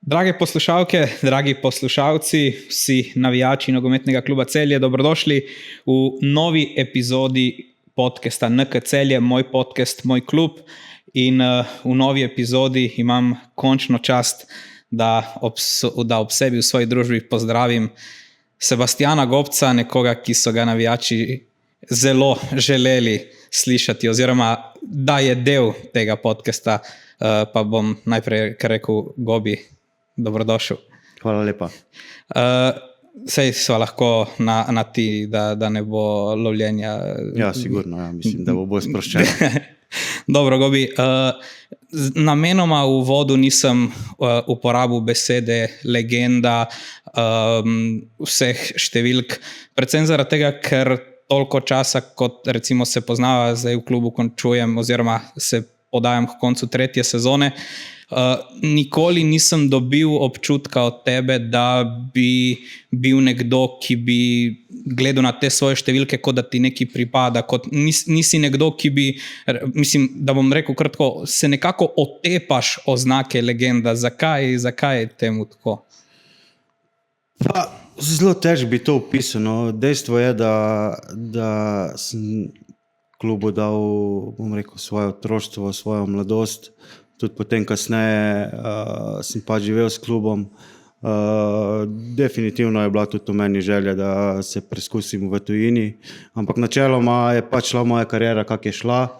Drage poslušalke, dragi poslušalci, vsi navijači nogometnega kluba Celje, dobrodošli v novi epizodi podcasta NK Celje, moj podcast, moj klub. In v novi epizodi imam končno čast, da ob sebi v svoji družbi pozdravim Sebastiana Gobca, nekoga, ki so ga navijači zelo želeli slišati, oziroma da je del tega podcasta, pa bom najprej rekel Gobi. Dobrodošel. Hvala lepa. Sej sva lahko na ti, da ne bo lovljenja. Ja, sigurno, ja. Mislim, da bo bolj sproščeno. Dobro, Gobi. Namenoma v uvodu nisem uporabil besede legenda, vseh številk, predvsem zaradi tega, ker toliko časa, kot recimo se poznava, zdaj v klubu končujem oziroma se podajam k koncu 3. sezone, nikoli nisem dobil občutka od tebe, da bi bil nekdo, ki bi gledal na te svoje številke, kot da ti nekaj pripada, kot nisi nekdo, ki bi, mislim, da bom rekel kratko, se nekako otepaš oznake legenda. Zakaj je temu tako? Pa, zelo težko bi to opisal. No. Dejstvo je, da sem klubu dal, bom rekel, svoje otroštvo, svojo mladost. Tudi potem kasneje sem pa živel s klubom. Definitivno je bila tudi v meni želja, da se preskusim v tujini. Ampak načeloma je pač šla moja kariera, kak je šla.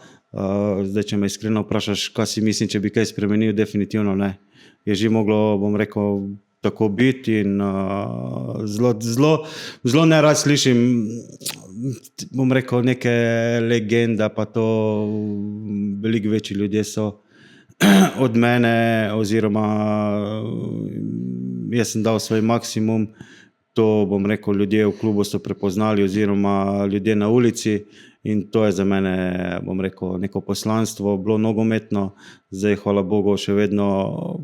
Zdaj, če me iskreno vprašaš, kaj si mislim, če bi kaj spremenil, definitivno ne. Je že moglo, bom rekel, tako biti in zelo nerad slišim, bom rekel, neke legende, pa to veliko večji ljudje so od mene, oziroma jaz sem dal svoj maksimum, to bom rekel, ljudje v klubu so prepoznali, oziroma ljudje na ulici, in to je za mene, bom rekel, neko poslanstvo, bilo nogometno. Zdaj, hvala Bogu, še vedno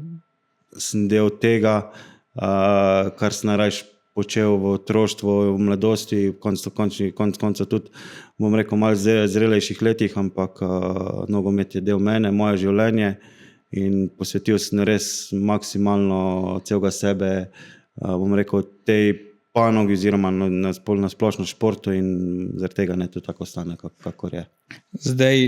sem del tega, kar sem najrajši počel v otroštvu, v mladosti, konec konca tudi, bom rekel, malo zrelejših letih, ampak nogomet je del mene, moje življenje, in posvetil sem res maksimalno celega sebe, bom rekel, tej panogi oziroma na splošno športu, in zaradi tega ne to tako stane, kakor je. Zdaj,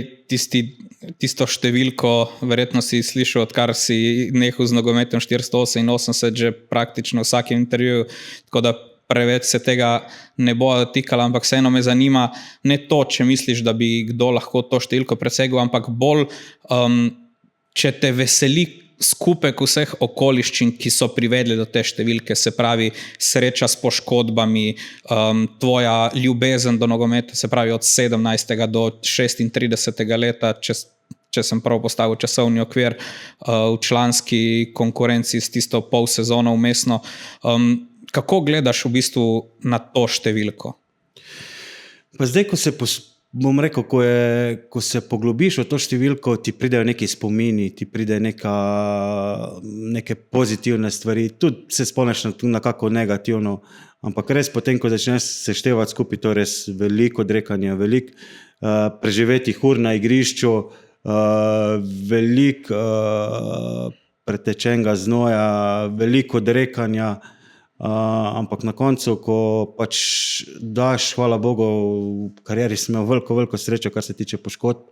tisto številko, verjetno si slišal, odkar si nehal z nogometom 488, že praktično v vsakem intervjuju, tako da preveč se tega ne bo dotikala, ampak vseeno me zanima, ne to, če misliš, da bi kdo lahko to številko presegel, ampak bolj, če te veseli skupek vseh okoliščin, ki so privedli do te številke, se pravi sreča s poškodbami, tvoja ljubezen do nogometa, se pravi od 17. do 36. leta, če sem prav postavil časovni okvir, v članski konkurenci s tisto pol sezono vmesno. Kako gledaš v bistvu na to številko? Pa zdaj, bom rekel, ko se poglobiš v to številko, ti pridejo neki spomini, ti pride neke pozitivne stvari, tudi se spomniš na kako negativno, ampak res potem, ko začneš seštevati skupaj, to je res veliko odrekanja, veliko preživetih ur na igrišču, veliko pretečenega znoja, veliko odrekanja, ampak na koncu, ko pač daš, hvala Bogu, v karieri sem imel veliko srečo, kar se tiče poškodb,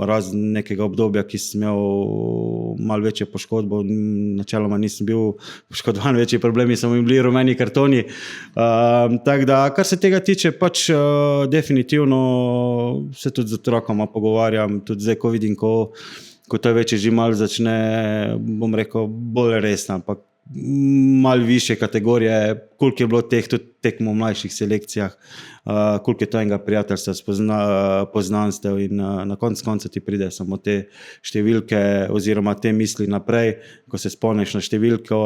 razen nekega obdobja, ki sem imel malo večje poškodbo, načeloma nisem bil poškodovan, večji problemi so mi bili rumeni kartoni, tako da, kar se tega tiče, pač definitivno se tudi z otrokoma pogovarjam, tudi zdaj, ko vidim, ko to večje že malo začne, bom rekel, bolj resno, ampak malo više kategorije, koliko je bilo teh tudi tekmo v mlajših selekcijah, koliko je to enega prijateljstva, poznanstev, in na koncu ti pride samo te številke oziroma te misli naprej, ko se spomniš na številko,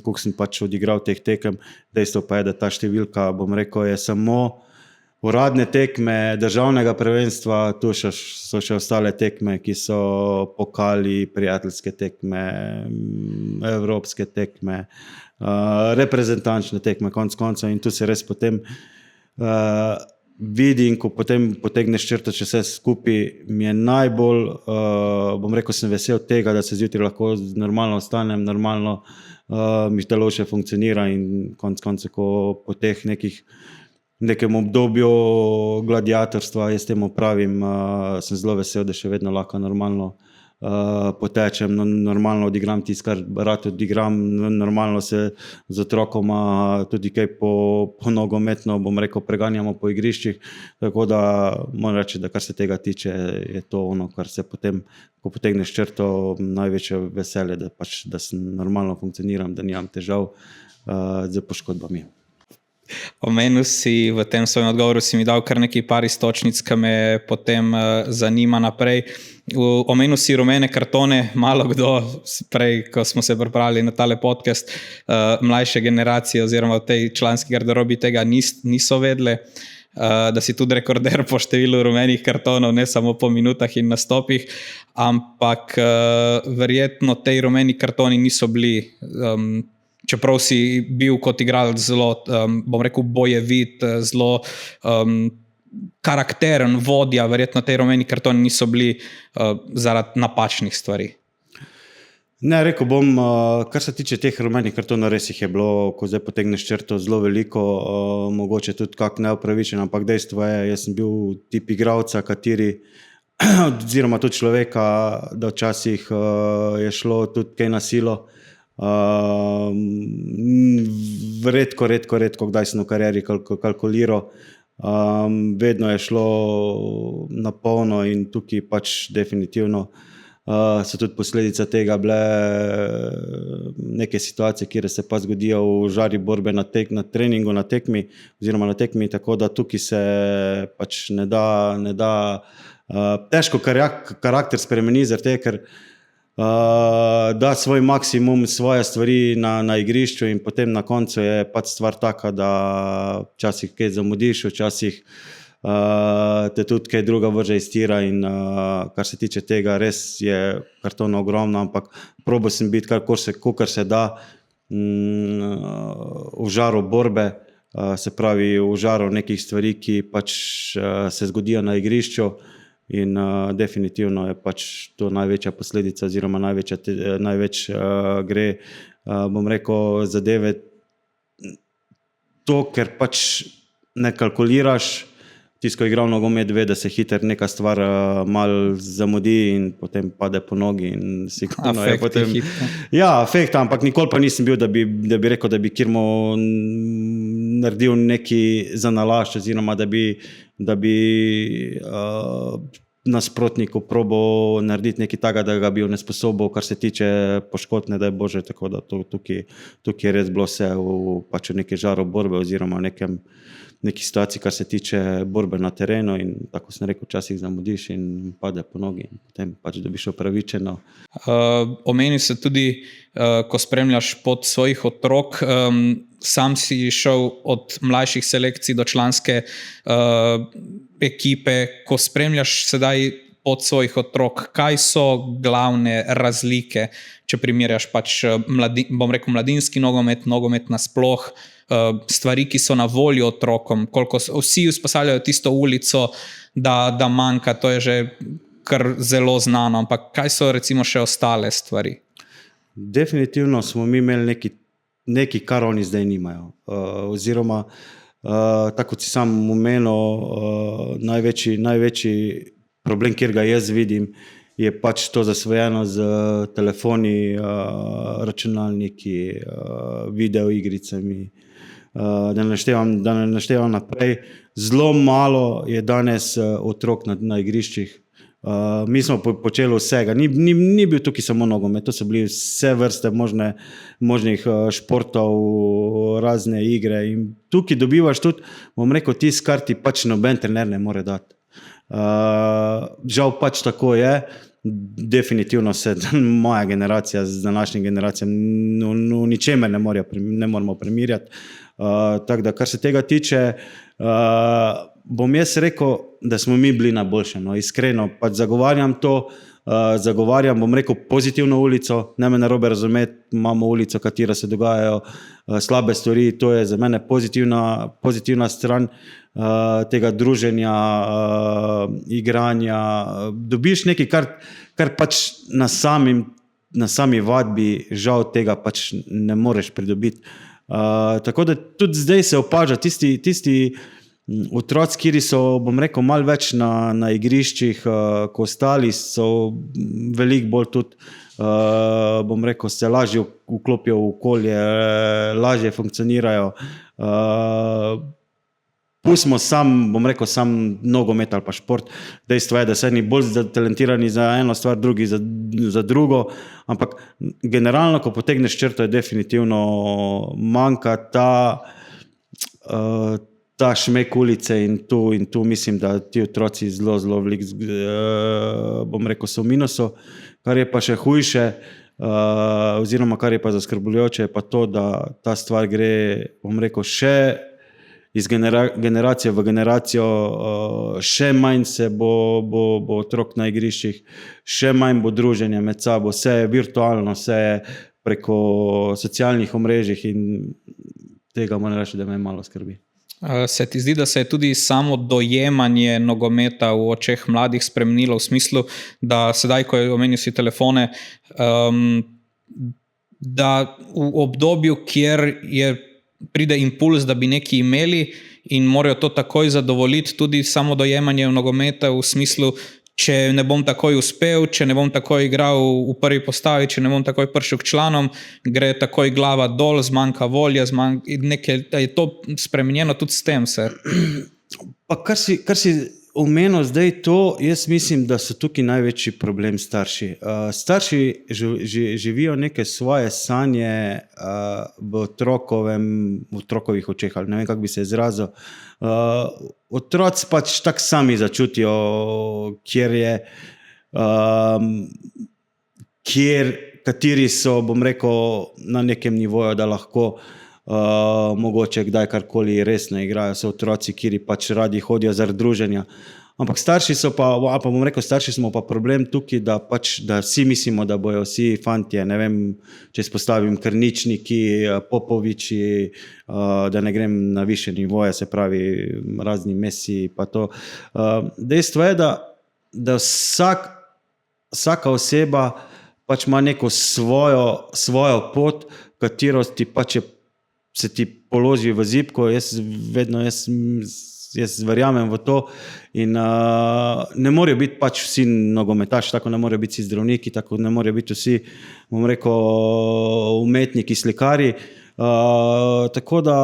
koliko sem pač odigral teh tekem. Dejstvo pa je, da ta številka, bom rekel, je samo uradne tekme državnega prvenstva, tu so še ostale tekme, ki so pokali, prijateljske tekme, evropske tekme, reprezentančne tekme, konec koncev, in tu se res potem vidim, ko potem potegneš črto, če vse skupaj, mi je najbolj, bom rekel, sem vesel tega, da se zjutraj lahko normalno vstanem, normalno mi telo še funkcionira in konec koncev, ko po teh nekem obdobju gladiatorstva, jaz temu pravim, sem zelo vesel, da še vedno lahko normalno potečem, normalno odigram tisto, kar rad odigram, normalno se z otrokoma tudi kaj po nogometno, bom rekel, preganjamo po igriščih, tako da moram reči, da kar se tega tiče, je to ono, kar se potem, ko potegneš črto, največje veselje, da normalno funkcioniram, da nimam težav z poškodbami. Omenil si v tem svojem odgovoru, si mi dal kar nekaj par istočnic, ki me potem zanima naprej. Omenil si rumene kartone, malo kdo prej, ko smo se pripravili na tale podcast, mlajše generacije oziroma v tej članski garderobi tega niso vedle, da si tudi rekorder po številu rumenih kartonov, ne samo po minutah in nastopih, ampak verjetno tej rumeni kartoni niso bili, čeprav si bil kot igralec zelo, bom rekel, bojevit, zelo karakteren vodja, verjetno te rumeni kartoni niso bili zaradi napačnih stvari. Ne, rekel bom, kar se tiče teh rumenih kartonov, res jih je bilo, ko zdaj potegneš črto, zelo veliko, mogoče tudi kak neupravičen, ampak dejstvo je, jaz sem bil tip igralca, kateri, oziroma tudi človeka, da včasih je šlo tudi kaj na silo. Redko, kdaj sem v karieri kalkuliral, vedno je šlo na polno in tukaj pač definitivno so tudi posledica tega bile neke situacije, kjer se pa zgodijo v žari borbe na treningu, na tekmi, oziroma na tekmi, tako da tukaj se pač ne da težko karakter spremeni, zaradi tega, ker da svoj maksimum, svoje stvari na igrišču in potem na koncu je pač stvar taka, da včasih kaj zamudiš, včasih te tudi kaj druga vrže iztira in kar se tiče tega, res je kartona ogromno, ampak probal sem biti kakor se da v žaru borbe, se pravi v žaru nekih stvari, ki pač se zgodijo na igrišču. In definitivno je pač to največja posledica oziroma največ gre, bom rekel, zadeve to, ker pač ne kalkuliraš, tisto, ko igral nogomet, ve, da se hiter neka stvar malo zamudi in potem pade po nogi in sigurno je potem... Ja, afekt, ampak nikoli pa nisem bil, da bi rekel, da bi Kirmo naredil neki za nalašč, oziroma da bi nasprotniku probal narediti nekaj takega, da ga bi onesposobil, kar se tiče poškodb, ne daj Bože, tako da tukaj je res bilo vse pač v neki žaru borbe oziroma neki situaciji, kar se tiče borbe na terenu in tako sem rekel, včasih zamudiš in pade po nogi in potem pač dobiš opravičeno. Omenil se tudi, ko spremljaš pot svojih otrok, sam si šel od mlajših selekcij do članske ekipe, ko spremljaš sedaj pot svojih otrok, kaj so glavne razlike, če primerjaš pač bom rekel mladinski nogomet nasploh, stvari, ki so na voljo otrokom, koliko vsi vzpostavljajo tisto ulico, da manjka, to je že kar zelo znano, ampak kaj so recimo še ostale stvari? Definitivno smo mi imeli neki, kar oni zdaj nimajo, oziroma tako kot si sam omenil, največji problem, kjer ga jaz vidim, je pač to zasvojeno z telefoni, računalniki, videoigricami, da ne naštevam naprej. Zelo malo je danes otrok na igriščih. Mi smo počeli vsega. Ni bil tukaj samo nogomet, to so bili vse vrste možnih športov, razne igre in tukaj dobivaš tudi, bom rekel, tisto, kar ti pač noben trener ne more dati. Žal pač tako je, definitivno se moja generacija z današnjim generacijam v ničemer ne moramo primerjati. Tako da, kar se tega tiče, bom jaz rekel, da smo mi bili najboljši, no, iskreno, pač zagovarjam to, zagovarjam, bom rekel, pozitivno ulico, ne me narobe razumeti, imamo ulico, katera se dogajajo slabe stvari, to je za mene pozitivna stran tega druženja, igranja. Dobiš nekaj, kar pač na sami vadbi žal tega pač ne moreš pridobiti. Tako da tudi zdaj se opaža tisti otroci, ki so, bom rekel, malo več na igriščih, ko ostali so veliko bolj tudi, bom rekel, se lažje vklopijo v okolje, lažje funkcionirajo. Pustimo bom rekel, sam nogomet ali pa šport. Dejstvo je, da so eni bolj talentirani za eno stvar, drugi za drugo, ampak generalno, ko potegneš črto, je definitivno manjka ta šmek ulice in tu mislim, da ti otroci zelo veliko, bom rekel, so v minusu. Kar je pa še hujše, oziroma kar je pa zaskrbljujoče, je pa to, da ta stvar gre, bom rekel, še iz generacije v generacijo, še manj se bo otrok na igriščih, še manj bo druženja med sabo, vse je virtualno, vse je preko socialnih omrežij in tega moram reči, da me malo skrbi. Se ti zdi, da se je tudi samo dojemanje nogometa v očeh mladih spremenilo v smislu, da sedaj, ko je omenil si telefone, da v obdobju, kjer pride impuls, da bi nekaj imeli in morajo to takoj zadovoljiti, tudi samo dojemanje nogometa v smislu, če ne bom takoj uspel, če ne bom takoj igral v prvi postavi, če ne bom takoj prišel k članom, gre takoj glava dol, zmanjka volja, je to spremenjeno tudi s tem se. Pa kar si omenil zdaj to, jaz mislim, da so tukaj največji problem starši. Starši živijo neke svoje sanje v otrokovih očeh, ali ne vem, kako bi se izrazil. Otroci pač tako sami začutijo, kateri so, bom rekel, na nekem nivoju, da lahko mogoče kdaj karkoli resno igrajo. So otroci, kjer pač radi hodijo zaradi druženja. Ampak starši smo pa problem tukaj, da vsi mislimo, da bojo vsi fantje, ne vem, če izpostavim Krničniki, Popoviči, da ne grem na više nivoje, se pravi razni Messi pa to. Dejstvo je, da vsaka oseba pač ima neko svojo pot, katero ti pač se ti položi v zibko, jaz verjamem v to in ne morajo biti pač vsi nogometaši, tako ne morajo biti vsi zdravniki, tako ne morajo biti vsi, bom rekel, umetniki, slikari. Tako da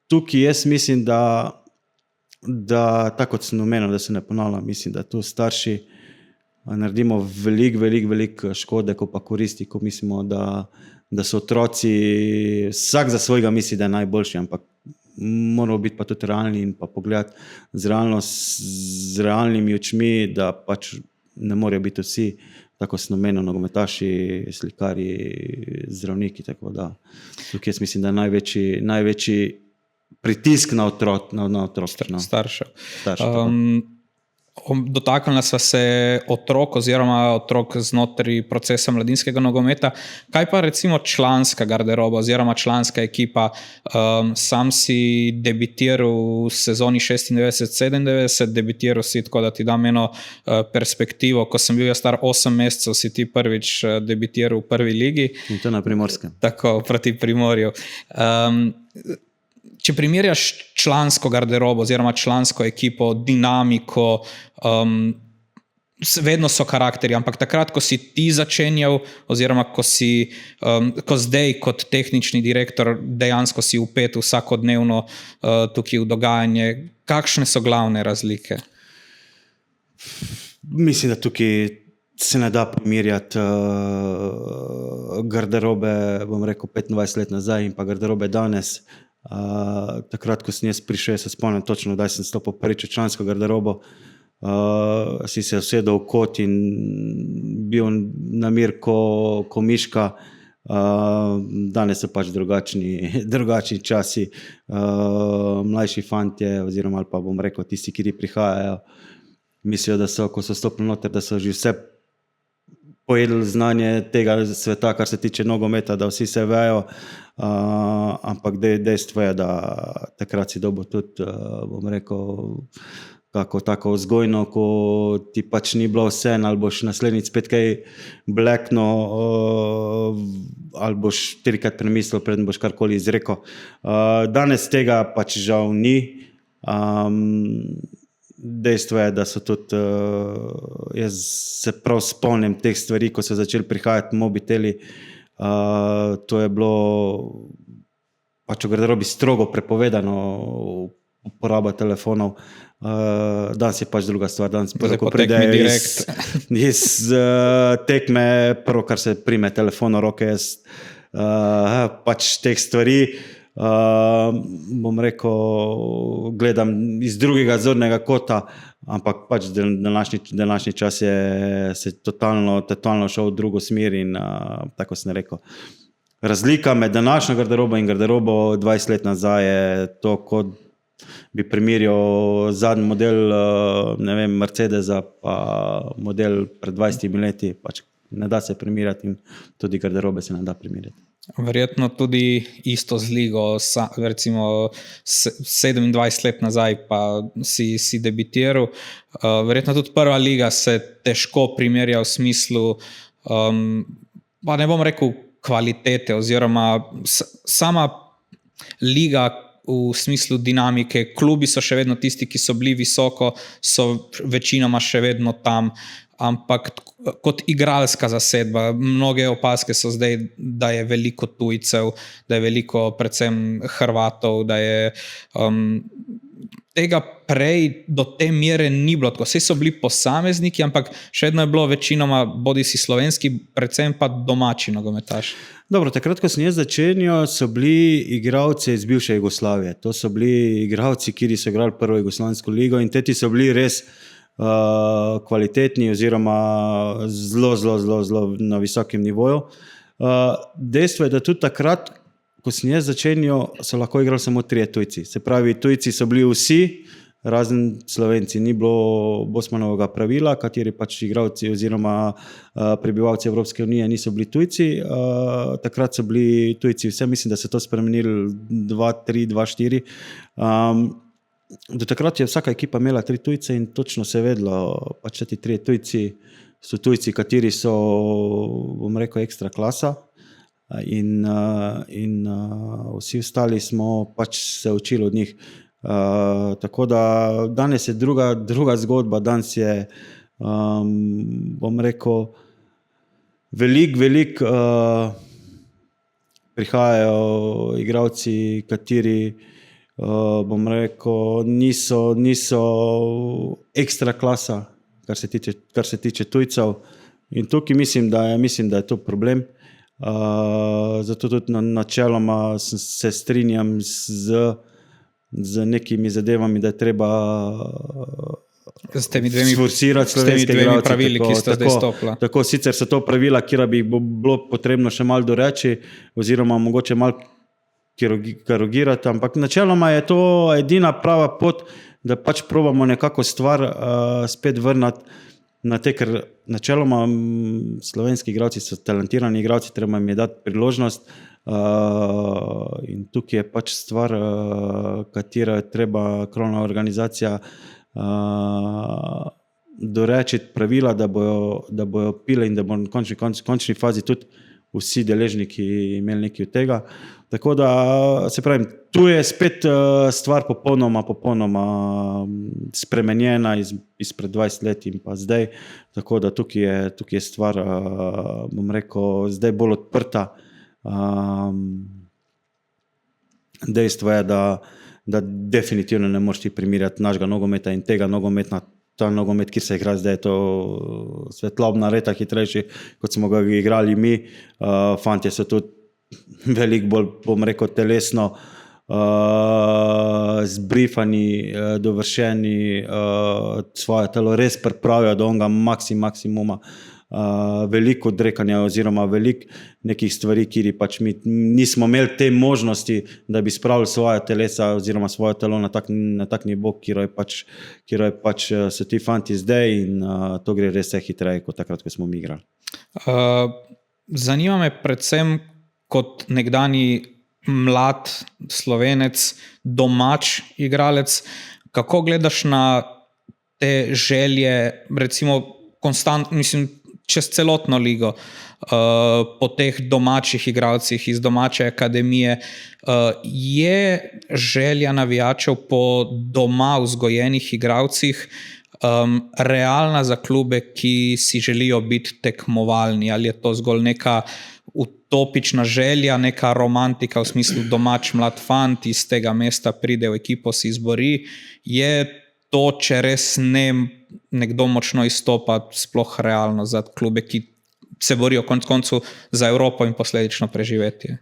tukaj jaz mislim, da tako kot sem omenil, da se ne ponavljam, mislim, da tu starši naredimo veliko škode, ko pa koristi, ko mislimo, da so otroci, vsak za svojega misli, da je najboljši, ampak moramo biti pa tudi realni in pa pogledati z realnimi očmi, da pač ne morajo biti vsi, tako sem omenil, nogometaši, slikari, zdravniki, tako da tukaj jaz mislim, da je največji pritisk na otroštvo. Staršev. Dotaknila sva se oziroma otrok znotraj procesa mladinskega nogometa. Kaj pa recimo članska garderoba oziroma članska ekipa? Sam si debitiral v sezoni 96-97, debitiral si, tako da ti dam eno perspektivo. Ko sem bil jaz star 8 mesecev, si ti prvič debitiral v prvi ligi. In to na Primorskem. Tako, proti Primorju. Če primerjaš člansko garderobo oziroma člansko ekipo, dinamiko, vedno so karakterji, ampak takrat, ko si ti začenjal oziroma ko zdaj kot tehnični direktor dejansko si vpet vsakodnevno tukaj v dogajanje, kakšne so glavne razlike? Mislim, da tukaj se ne da primerjati garderobe, bom rekel, 25 let nazaj in pa garderobe danes. Takrat, ko sem jaz prišel, se spomnim točno, da sem stopil prvič v člansko garderobo, si se usedel v kot in bil na mir ko miška. Danes so pač drugačni časi, mlajši fantje oziroma ali pa bom rekel tisti, ki prihajajo, mislijo, da so, ko so stopili noter, da so že vse pojedli znanje tega sveta, kar se tiče nogometa, da vsi se vejo, ampak dejstvo je, da takrat si dobil tudi, bom rekel, kako tako vzgojno, ko ti pač ni bilo vse, ali boš naslednjič spet kaj blekno, ali boš 4-krat premislil, preden boš karkoli izrekel. Danes tega pač žal ni. Dejstvo je, da so tudi, jaz se prav spomnim teh stvari, ko so začeli prihajati mobiteli, to je bilo pač v garderobi strogo prepovedano, uporaba telefonov. Danes je pač druga stvar. Danes ko pride iz tekme, prvo, kar se prime telefon v roke, jaz pač teh stvari, bom rekel, gledam iz drugega zornega kota, ampak pač današnji čas se totalno šel v drugo smer in tako sem rekel. Razlika med današnjo garderobo in garderobo 20 let nazaj je to, kot bi primerjal zadnji model, ne vem, Mercedesa pa model pred 20 leti, pač ne da se primerjati in tudi garderobe se ne da primerjati. Verjetno tudi isto z ligo, recimo 27 let nazaj pa si debitiral. Verjetno tudi prva liga se težko primerja v smislu, pa ne bom rekel kvalitete oziroma sama liga v smislu dinamike. Klubi so še vedno tisti, ki so bili visoko, so večinoma še vedno tam, ampak kot igralska zasedba, mnoge opaske so zdaj, da je veliko tujcev, da je veliko predvsem Hrvatov, da je tega prej do te mere ni bilo tako. Vse so bili posamezniki, ampak še vedno je bilo večinoma bodi si slovenski, predvsem pa domači nogometaši. Dobro, takrat, ko sem jaz začenjal, so bili igralci iz bivše Jugoslavije. To so bili igralci, ki so igrali prvo Jugoslavijsko ligo in ti so bili res kvalitetni oziroma zelo na visokem nivoju. Dejstvo je, da tudi takrat, ko sem jaz začenjal, so lahko igrali samo 3 tujci. Se pravi, tujci so bili vsi, razen Slovenci. Ni bilo Bosmanovega pravila, kateri pač igralci oziroma prebivalci Evropske unije niso bili tujci. Takrat so bili tujci vse, mislim, da se to spremenili 2-3, 2-4. Do takrat je vsaka ekipa imela 3 tujce in točno se je vedlo, pač ti 3 tujci so tujci, kateri so, bom rekel, ekstra klasa. In vsi ostali smo pač se učili od njih. Tako da danes je druga zgodba, danes je, bom rekel, veliko prihajajo igralci, kateri, bom rekel, niso ekstra klasa, kar se tiče tujcev. In tukaj mislim, da je to problem. Zato tudi načeloma se strinjam z nekimi zadevami, da je treba sforsirati slovenske igralce. Pravili, ki sta zdaj stopila. Tako, sicer so to pravila, kjer bi bilo potrebno še malo doreči oziroma mogoče malo korigirati, ampak načeloma je to edina prava pot, da pač probamo nekako stvar spet vrnati na te, ker načeloma slovenski igralci so talentirani igralci, treba jim je dati priložnost in tukaj je pač stvar, katero je treba krovna organizacija dorečiti pravila, da bojo pile in da bo v končni fazi tudi vsi deležniki imeli nekaj od tega. Tako da, se pravim, tu je spet stvar popolnoma spremenjena izpred 20 let in pa zdaj. Tako da tukaj je stvar, bom rekel, zdaj bolj odprta. Dejstvo je, da definitivno ne moreš ti primerjati našega nogometa in tega nogometa. Ta nogomet, ki se igra zdaj, je to svetlobna leta hitrejši, kot smo ga igrali mi. Fantje so tudi veliko bolj, bom rekel, telesno zbrifani, dovršeni, svoje telo res pripravijo do onega maksimuma. veliko odrekanja oziroma veliko nekih stvari, kjer pač mi nismo imeli te možnosti, da bi spravili svoje telesa oziroma svoje telo na tak nivo, kjer so ti fanti zdaj in to gre res hitreje kot takrat, ko smo mi igrali. Zanima me predvsem kot nekdani mlad Slovenec, domač igralec, kako gledaš na te želje, recimo čez celotno ligo, po teh domačih igralcih iz domače akademije, je želja navijačev po doma vzgojenih igralcih realna za klube, ki si želijo biti tekmovalni, ali je to zgolj neka utopična želja, neka romantika v smislu domač mlad fant iz tega mesta pride v ekipo, si izbori, je to, če res nekdo močno izstopa, sploh realno za klube, ki se borijo konec koncev za Evropo in posledično preživetje?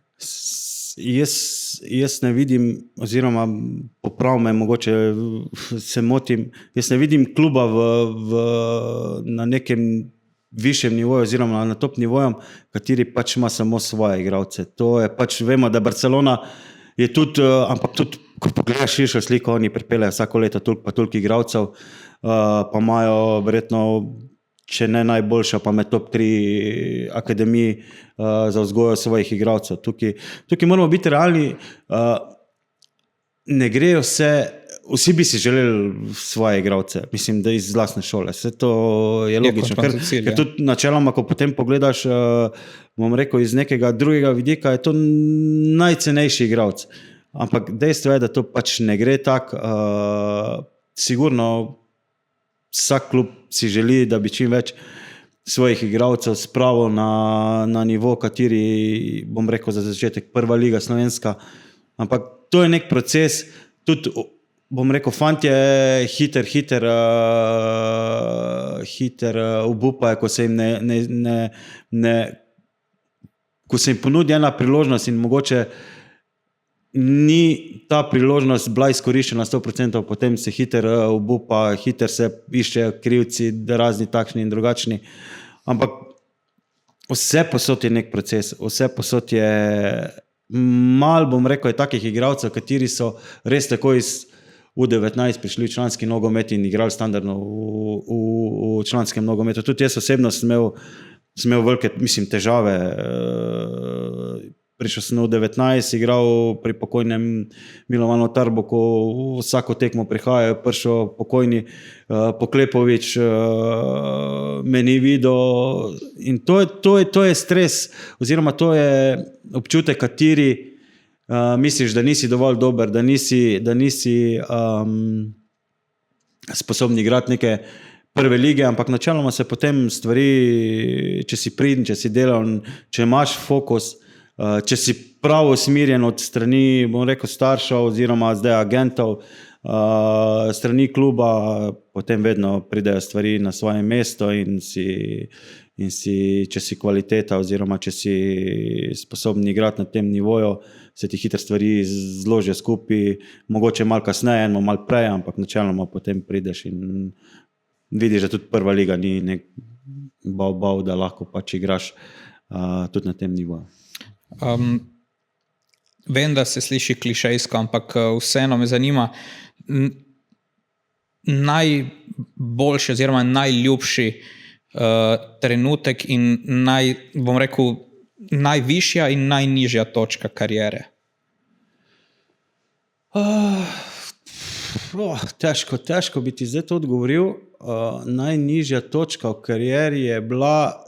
Jaz ne vidim, oziroma poprav me, mogoče se motim, jaz ne vidim kluba na nekem višjem nivoju oziroma na top nivojem, kateri pač ima samo svoje igralce. To je pač, vemo, da Barcelona je tudi, ampak tudi, ko pogledaš širšo sliko, oni pripeljejo vsako leto toliko igralcev, pa imajo verjetno, če ne najboljša, pa med top 3 akademiji za vzgojo svojih igralcev. Tukaj moramo biti realni, ne grejo vsi bi si želeli svoje igralce, mislim, da iz vlastne šole. Vse to je logično, ker tudi načeloma, ko potem pogledaš, bom rekel, iz nekega drugega vidika, je to najcenejši igralec. Ampak dejstvo je, da to pač ne gre tako. Sigurno vsak klub si želi, da bi čim več svojih igralcev spravil na nivo, kateri, bom rekel, za začetek prva liga slovenska. Ampak to je nek proces, tudi bom rekel, fantje hiter obupajo, ko se jim ko se jim ponudi ena priložnost in mogoče ni ta priložnost bila izkoriščena 100%, potem se hiter obupa, hiter se iščejo krivci, razni takšni in drugačni. Ampak vse posod je nek proces, vse posod je malo, bom rekel, je takih igralcev, kateri so res tako iz U19 prišli v članski nogomet in igrali standardno v članskem nogometu. Tudi jaz osebno sem imel velike, težave. Prišel sem v 19, igral pri pokojnem Milovanu Tarboku, vsako tekmo prihajajo, prišel pokojni Poklepovič, me ni videl. In to je stres, oziroma to je občutek, kateri misliš, da nisi dovolj dober, da nisi sposobni igrati neke prve lige, ampak načeloma se potem stvari, če si priden, če si delavn, če imaš fokus, če si prav usmerjen od strani, bom rekel, staršev oziroma zdaj agentov, strani kluba, potem vedno pridejo stvari na svoje mesto in če si kvaliteta oziroma če si sposobni igrati na tem nivoju, se ti hitro stvari zložijo skupaj, mogoče malo kasneje, malo prej, ampak načeloma potem prideš in vidiš, da tudi prva liga ni nek bav, da lahko pač igraš tudi na tem nivoju. Vem, da se sliši klišejsko, ampak vseeno me zanima, najboljši oziroma najljubši trenutek in bom rekel, najvišja in najnižja točka kariere? Težko bi ti zdaj to odgovoril. Najnižja točka v karieri je bila,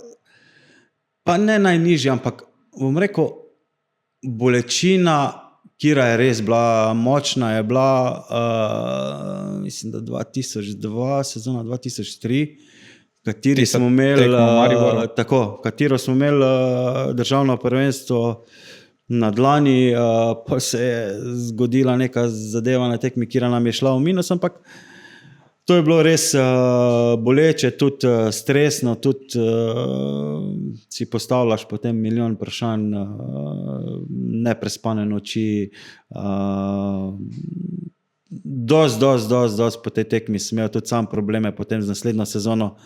pa ne najnižja, ampak bom rekel, bolečina, kira je res bila močna, je bila, mislim, da 2002, sezona 2003, katero smo imeli državno prvenstvo na dlani, pa se je zgodila neka zadeva na tekmi, kira nam je šla v minus, ampak to je bilo res boleče, tudi stresno, tudi si postavljaš potem milijon vprašanj, neprespane noči, dosti po tej tekmi sem imel tudi sam probleme potem z naslednjo sezono,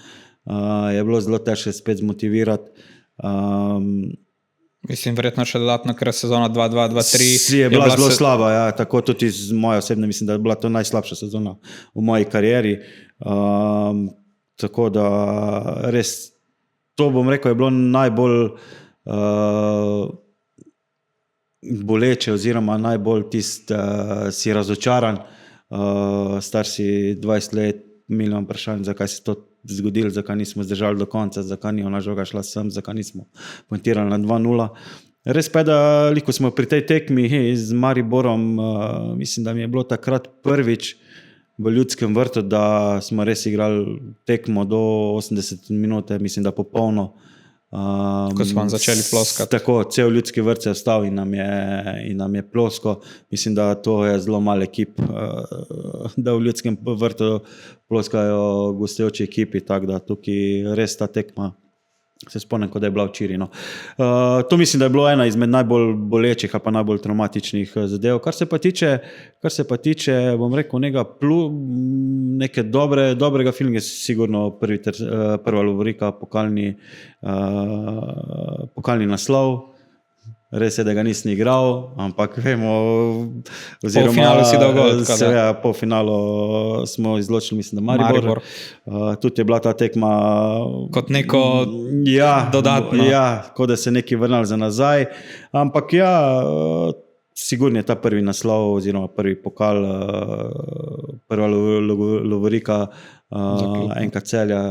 je bilo zelo težko spet zmotivirati. Mislim, verjetno še dodatno, ker sezona 2-2-2-3 je bila zelo slaba, ja, tako tudi z moje osebne, mislim, da je bila to najslabša sezona v moji karieri. Tako da res, to bom rekel, je bilo najbolj boleče oziroma najbolj si razočaran, star si 20 let, milijon vprašanj, zakaj se to zgodilo, zakaj nismo zdržali do konca, zakaj ni ona žoga šla sem, zakaj nismo pointirali na 2-0. Res pa je, da liko smo pri tej tekmi z Mariborom, mislim, da mi je bilo takrat prvič v Ljudskem vrtu, da smo res igrali tekmo do 80 minute, mislim, da popolno. Ko smo začeli ploskati. Tako, cel Ljudski vrt se je vstal in nam je plosko. Mislim, da to je zelo mal ekip, da v Ljudskem vrtu ploskajo gostujoči ekipi, tako da tukaj res ta tekma, se spomnim, kot da je bila včeraj. No. To mislim, da je bilo ena izmed najbolj bolečih ali pa najbolj traumatičnih zadev. Kar se pa tiče, bom rekel, neke dobrega filma, je sigurno prva lovorika, pokalni naslov. Res je, da ga nisem igral, ampak vemo, oziroma polfinalu si dal gol, polfinalu smo izločili, mislim, da Maribor. Tudi je bila ta tekma kot neko dodatno. Ja, kot da se neki vrnali za nazaj, ampak ja, sigurno je ta prvi naslov oziroma prvi pokal, prva lovorika enka Celja,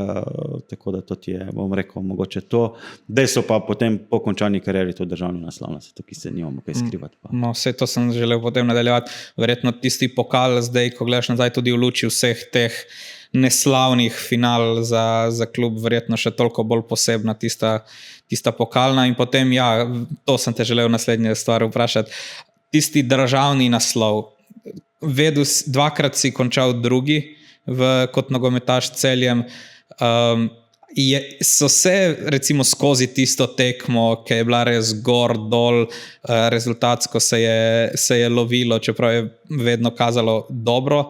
tako da to je, bom rekel, mogoče to. Dejstvo pa potem po končani karieri to državni naslov, tukaj se nimamo kaj skrivati. No, vse to sem želel potem nadaljevati. Verjetno tisti pokal zdaj, ko gledaš nazaj, tudi v luči vseh teh neslavnih final za klub, verjetno še toliko bolj posebna tista pokalna. In potem, ja, to sem te želel naslednje stvar vprašati. Tisti državni naslov, dvakrat si končal drugi kot nogometaš Celjem. So se recimo skozi tisto tekmo, ki je bila res gor, dol, rezultatsko se je lovilo, čeprav je vedno kazalo dobro.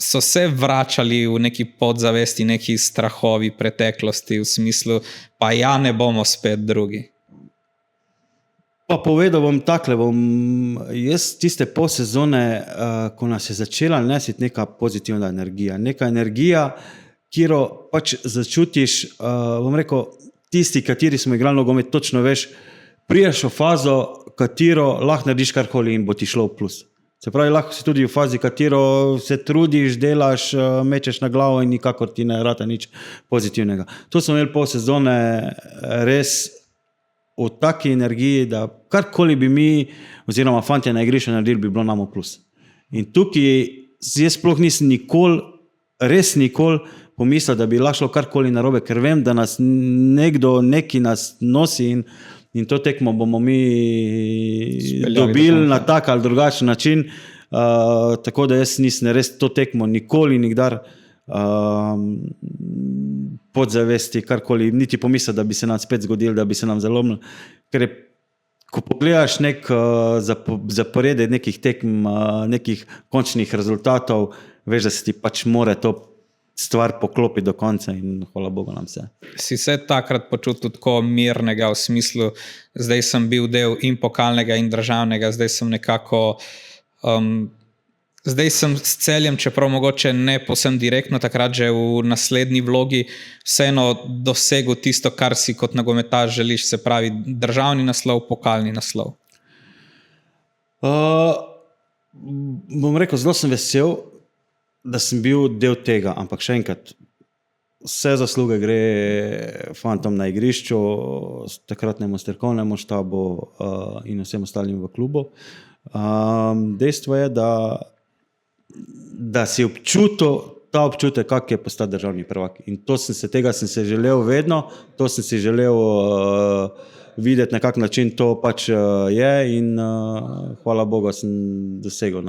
So se vračali v neki podzavesti, neki strahovi preteklosti v smislu, pa ja, ne bomo spet drugi. Pa povedal bom takle, jaz tiste pol sezone, ko nas je začela nesiti neka pozitivna energija, neka energija, kjer pač začutiš, bom rekel, tisti, kateri smo igrali nogomet, točno veš, priješ v fazo, katero lahko narediš karkoli in bo ti šlo v plus. Se pravi, lahko si tudi v fazi, katero se trudiš, delaš, mečeš na glavo in nikakor ti ne rata nič pozitivnega. To smo imeli pol sezone res v taki energiji, da karkoli bi mi, oziroma fantje na igrišču naredili, bi bilo nam v plus. In tukaj jaz sploh nisem res nikoli pomislil, da bi lahko karkoli narobe, ker vem, da nas neki nas nosi in to tekmo bomo mi dobili na tak ali drugačen način. Tako da jaz nisem res to tekmo nikoli, nikdar podzavesti, karkoli, niti pomislil, da bi se nam spet zgodilo, da bi se nam zalomilo. Ker ko pogledaš zaporede nekih tekm, nekih končnih rezultatov, veš, da se ti pač more to stvar poklopi do konca in hvala Bogu nam se. Si se takrat počutil tako mirnega v smislu, zdaj sem bil del in pokalnega in državnega, zdaj sem nekako zdaj sem s Celjem, čeprav mogoče ne povsem direktno, takrat že v naslednji vlogi, vseeno dosegel tisto, kar si kot nogometaš želiš, se pravi državni naslov, pokalni naslov. Bom rekel, zelo sem vesel, da sem bil del tega, ampak še enkrat, vse zasluge gre fantom na igrišču, takratnemu strokovnemu štabu in vsem ostalim v klubu. Dejstvo je, da si občutil ta občutek, kak je postati državni prvak. In tega sem se želel vedno, to sem si želel videti, na kak način to pač je in hvala Bogu sem dosegel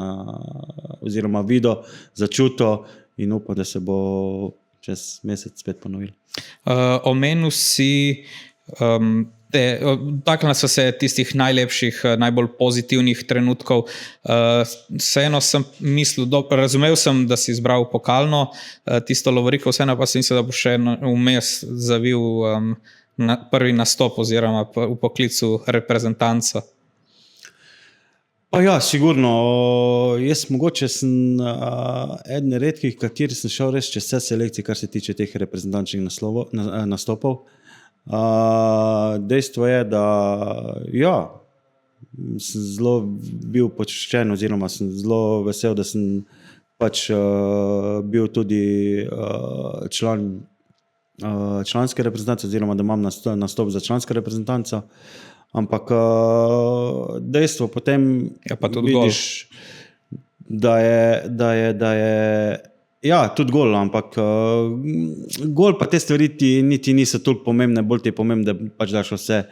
oziroma videl, začutil in upam, da se bo čez mesec spet ponovil. Omenil si Dotaknila so se tistih najlepših, najbolj pozitivnih trenutkov. Vseeno sem mislil, razumel sem, da si izbral pokalno tisto lovoriko, vseeno pa sem mislil, da bo še vmes zavil prvi nastop oziroma v poklicu reprezentanca. Pa ja, sigurno. Jaz mogoče sem eden redkih, kateri sem šel res čez vse selekcije, kar se tiče teh reprezentančnih nastopov. Dejstvo je, da ja, sem zelo bil počaščen oziroma sem zelo vesel, da sem pač bil tudi članske reprezentance oziroma da imam nastop za člansko reprezentanco. Ampak dejstvo potem pa tudi vidiš, da je ja, tudi gol, ampak gol pa te stvari niti niso toliko pomembne, bolj ti je pomembno, da pač daš vse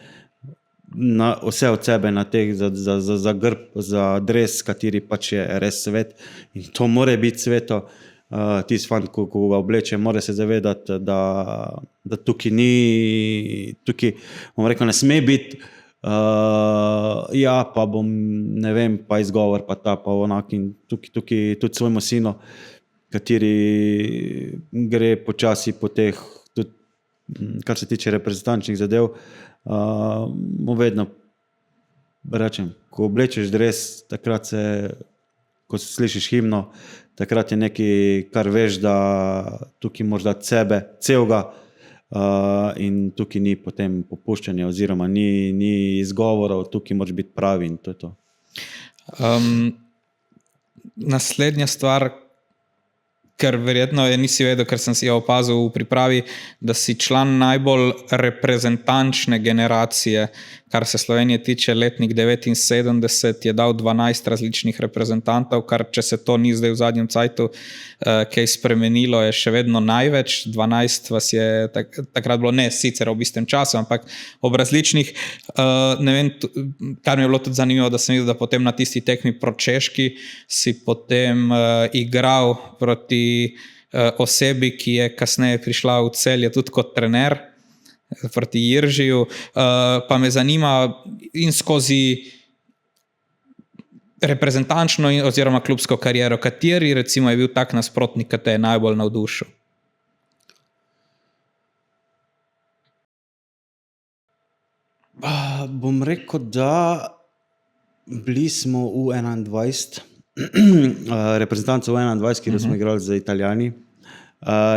od sebe na teh za grb, za dres, kateri pač je res svet in to more biti sveto. Tisti fant, ko ga obleče, mora se zavedati, da tukaj bom rekel, ne sme biti ja, pa bom, ne vem, pa izgovor, pa ta, pa onak in tukaj tudi svojemu sinu, kateri gre počasi po teh, tudi, kar se tiče reprezentančnih zadev, mu vedno rečem, ko oblečeš dres, takrat ko slišiš himno, takrat je nekaj, kar veš, da tukaj moraš dati sebe, celega, in tukaj ni potem popuščanja oziroma ni izgovorov, tukaj moraš biti pravi in to je to. Naslednja stvar, ker verjetno nisi vedel, ker sem si jo opazil v pripravi, da si član najbolj reprezentančne generacije, kar se Slovenije tiče, letnik 79 je dal 12 različnih reprezentantov, kar če se to ni zdaj v zadnjem cajtu kaj spremenilo, je še vedno največ. 12 vas je takrat bilo, ne sicer ob istem času, ampak ob različnih. Ne vem, kar mi je bilo tudi zanimivo, da sem videl, da potem na tisti tekmi proti Češki si potem igral proti osebi, ki je kasneje prišla v Celje tudi kot trener, proti Jiržiju, pa me zanima in skozi reprezentančno oziroma klubsko kariero, kateri recimo je bil tak nasprotnik, ki te je najbolj navdušil? Bom rekel, da bili smo v 21, reprezentanca v 21, kjer smo igrali za Italijani.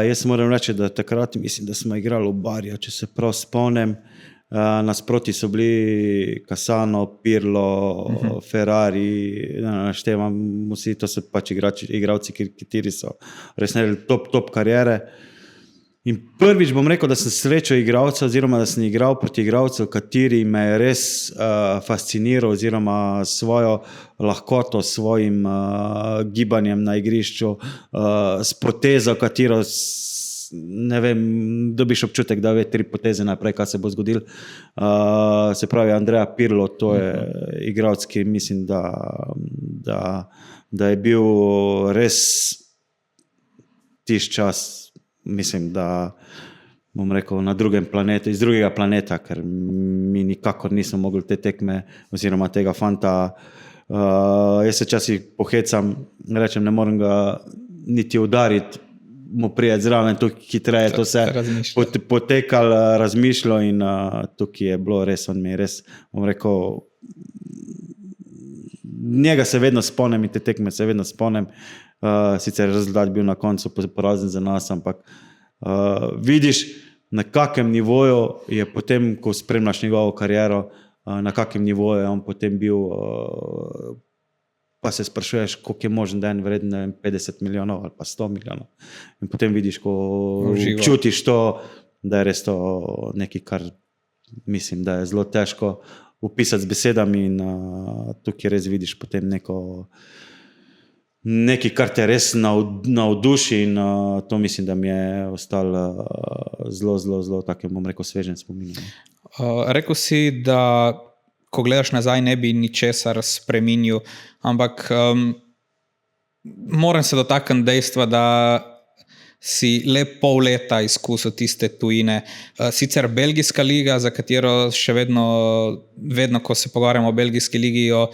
Jaz moram reči, da takrat mislim, da smo igrali v Barja, če se prav spomnim. Nasproti so bili Cassano, Pirlo, Ferrari, naštevam vsi, to so pač igralci, kateri so res naredili top karijere. In prvič bom rekel, da sem srečal igralca oziroma da sem igral proti igralcu, kateri me je res fasciniral oziroma svojo lahkoto, svojim gibanjem na igrišču, s potezo, katero ne vem, dobiš občutek, da ve 3 poteze naprej, kaj se bo zgodil. Se pravi, Andrea Pirlo, to je igralec, ki mislim, da je bil res tiš čas, mislim, da bom rekel, na drugem planetu, iz drugega planeta, ker mi nikakor nismo mogli te tekme oziroma tega fanta. Jaz se časih pohecam, rečem, ne morem ga niti udariti, mu prijeti zraven, tukaj hitreje to se potekal, razmišljal in tukaj je bilo res, on mi je res, bom rekel, njega se vedno spomnim in te tekme se vedno spomnim. Sicer rezultat bil na koncu porazen za nas, ampak vidiš, na kakem nivoju je potem, ko spremljaš njegovo kariero, na kakem nivoju je on potem bil, pa se sprašuješ, koliko je možen dan vreden 50 milijonov ali pa 100 milijonov. In potem vidiš, ko čutiš to, da je res to nekaj, kar mislim, da je zelo težko opisati z besedami in tukaj res vidiš potem nekaj, kar te res navduši in to mislim, da mi je ostalo zelo takem, bom rekel, svežen spomin. Rekel si, da ko gledaš nazaj, ne bi ničesar spremenil, ampak moram se dotakniti dejstva, da si le pol leta izkusil tiste tujine. Sicer belgijska liga, za katero še vedno, ko se pogovarjamo o belgijski ligi, jo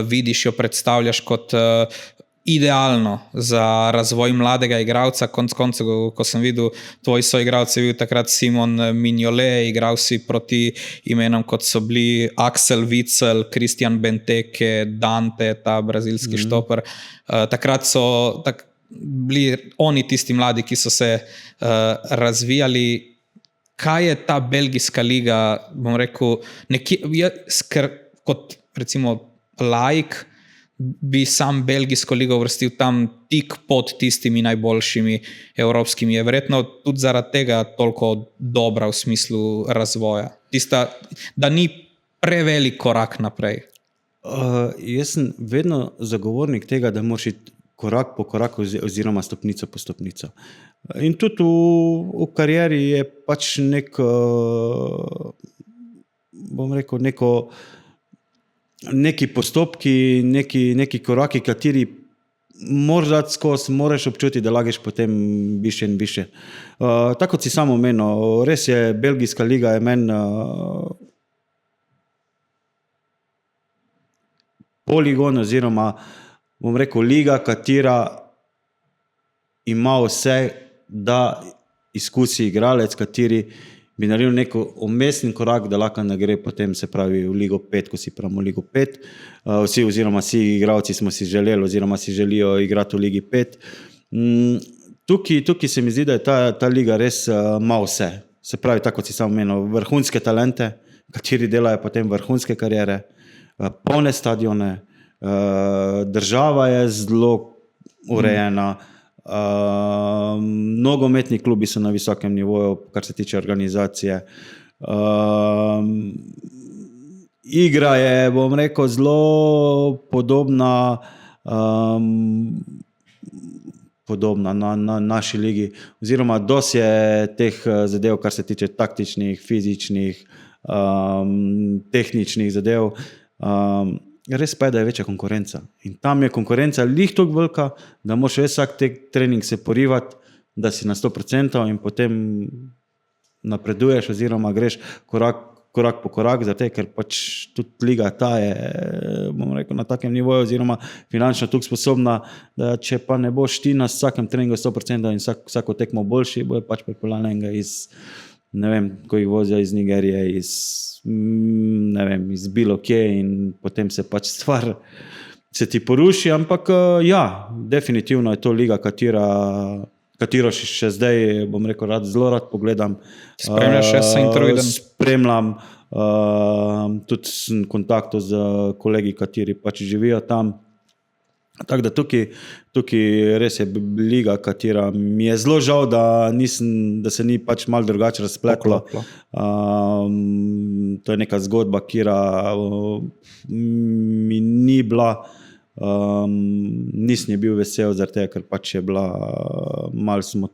vidiš, jo predstavljaš kot idealno za razvoj mladega igralca. Konec koncev, ko sem videl tvoj soigralec, je bil takrat Simon Mignolet, igral si proti imenom, kot so bili Axel Witsel, Christian Benteke, Dante, ta brazilski štoper. Takrat so bili oni tisti mladi, ki so se razvijali. Kaj je ta belgijska liga, bom rekel, kot recimo laik, bi sam belgijsko ligo vrstil tam tik pod tistimi najboljšimi evropskimi. Je verjetno tudi zaradi tega toliko dobra v smislu razvoja. Da ni prevelik korak naprej. Jaz sem vedno zagovornik tega, da moraš iti korak po koraku oziroma stopnico po stopnico. In tudi v karieri je pač bom rekel, neki postopki, neki koraki, kateri moraš dati skozi, moraš občutiti, da lageš potem više in više. Tako kot si sam omenil, res je, belgijska liga je meni poligon oziroma, bom rekel, liga, katera ima vse, da izkusi igralec, kateri bi naredil neko umestni korak, da lahko ne gre potem, se pravi, v Ligo 5, ko si pravimo Ligo 5. Vsi igralci smo si želeli oziroma si želijo igrati v Ligi 5. Tukaj se mi zdi, da je ta liga res ima vse. Se pravi, tako kot si sam omenil, vrhunske talente, kateri delajo potem vrhunske kariere, polne stadione, država je zelo urejena, nogometni klubi so na visokem nivoju, kar se tiče organizacije. Igra je, bom rekel, zelo podobna na naši ligi, oziroma dosti je teh zadev, kar se tiče taktičnih, fizičnih, tehničnih zadev. Res pa je, da je večja konkurenca. In tam je konkurenca lih toliko velika, da moraš vsak trening se porivati, da si na 100% in potem napreduješ oziroma greš korak po korak, zato ker pač tudi liga ta je, bom rekel, na takem nivoju oziroma finančno toliko sposobna, da če pa ne boš ti na vsakem treningu 100% in vsako tekmo boljši, bo je pač pripeljal enega iz, ne vem, ko jih vozijo iz Nigerije, iz bilo kje in potem se pač stvar se ti poruši, ampak ja, definitivno je to liga, katero še zdaj, bom rekel, zelo rad pogledam. Spremljaš še Saint-Truiden? Spremljam, tudi sem v kontaktu z kolegi, kateri pač živijo tam. Tako da tukaj res je liga, katera mi je zelo žal, da se ni pač malo drugače razpletlo. To je neka zgodba, kira mi ni bila, nisem je bil vesel, zaradi tega, ker pač je bila, malo smo